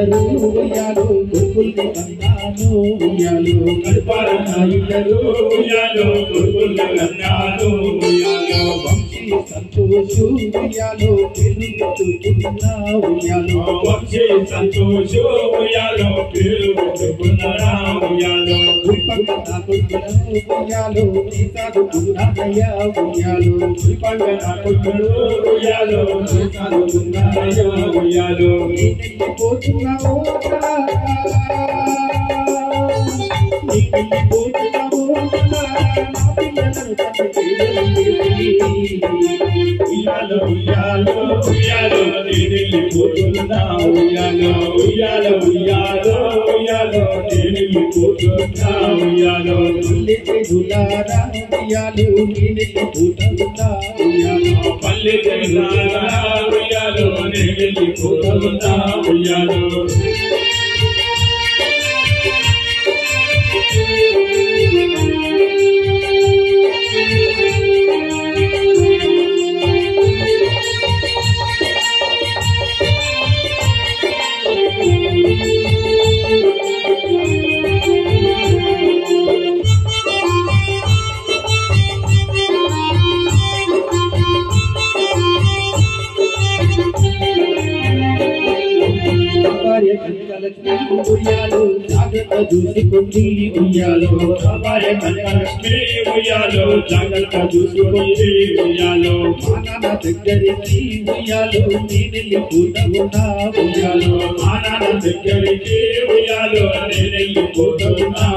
ఇద్దరు ఉయ్యాలో కొడుకుల్ని కన్నాను ఉయ్యాలో కడుపారన్న ఇద్దరు ఉయ్యాలో కొడుకుల్ని కన్నాను ఉయ్యాలో వంశీ సంతోషు ఉయ్యాలో పెరుగుతున్న ఉయ్యాలో వంశీ సంతోషు ఉయ్యాలో పెరుగుతున్నా ఉయ్యాలో ఉయ్యాలో ఉయ్యాలో నీ సాధుకున్నానయ్యా ఉయ్యాలో ఉయ్యాలో ఉయ్యాలో పోతున్నావో ఉయ్యాలో ఉయ్యాలో ఉయ్యాలో వెళ్ళిపోతున్నా ఉయ్యాలో ఉయ్యాలో ఉయ్యాలో ఉయ్యాలో వెళ్ళిపోతున్నా ఉయ్యాలో దులారా ఉయ్యాలో వెళ్ళిపోతున్నా ఉయ్యాలో పల్లె జగదారా ఉయ్యాలో వెళ్ళిపోతున్నా ఉయ్యాలో ఉయ్యాలో జాగ్రత్త చూసుకుంది ఉయ్యాలో భార్య కనకలక్ష్మి ఉయ్యాలో జాగ్రత్త చూసుకుంది ఉయ్యాలో మా నాన్న దగ్గరికి ఉయ్యాలో నేనెళ్ళిపోతున్నా ఉయ్యాలో మా నాన్న దగ్గరికి ఉయ్యాలో వెళ్ళిపోతున్నా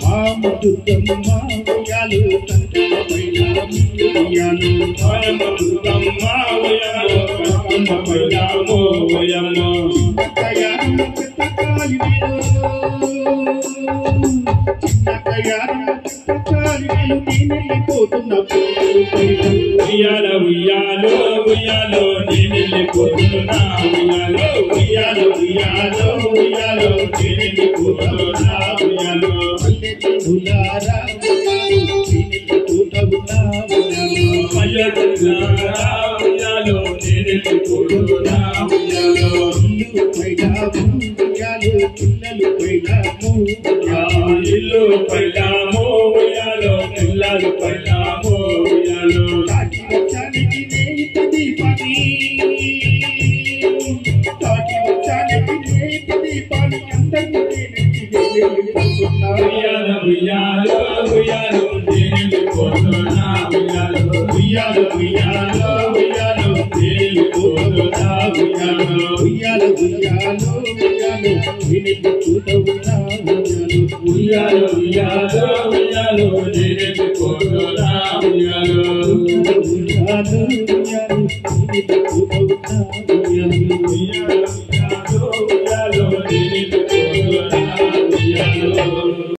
మా ముద్దుమ్మ ఉయ్యాలో తండ్రి ఉయ్యాలో మాయమ్మ దుర్గమ్మ ఉయ్యాలో కనకమ్మ పైలామో ఉయ్యమ్మ ఉయ్యాలో ఉయ్యాలో ఉయ్యాలో వెళ్ళిపోతున్నా ఉయ్యాలో ఉయ్యాలో ఉయ్యాలో ఉయ్యాలో వెళ్ళిపోతున్నా ఉయ్యాలో పల్లె జగదారా ఉయ్యాలో వెళ్ళిపోతున్నా ఉయ్యాలో ఇల్లు పైలామో ఉయ్యాలో పిల్లలు పైలామో ఉయ్యాలో ఉయ్యాలో ఉయ్యాలో ఉయ్యాలో వెళ్ళిపోతున్నా ఉయ్యాలో ఉయ్యాలో ఉయ్యాలో ఉయ్యాలో వెళ్ళిపోతున్నా ఉయ్యాలో ఉయ్యాలో ఉయ్యాలో ఉయ్యాలో వినిపిస్తున్నా ఉయ్యాలో ఉయ్యాలో ఉయ్యాలో వెళ్ళిపోతున్నా ఉయ్యాలో ఉయ్యాలో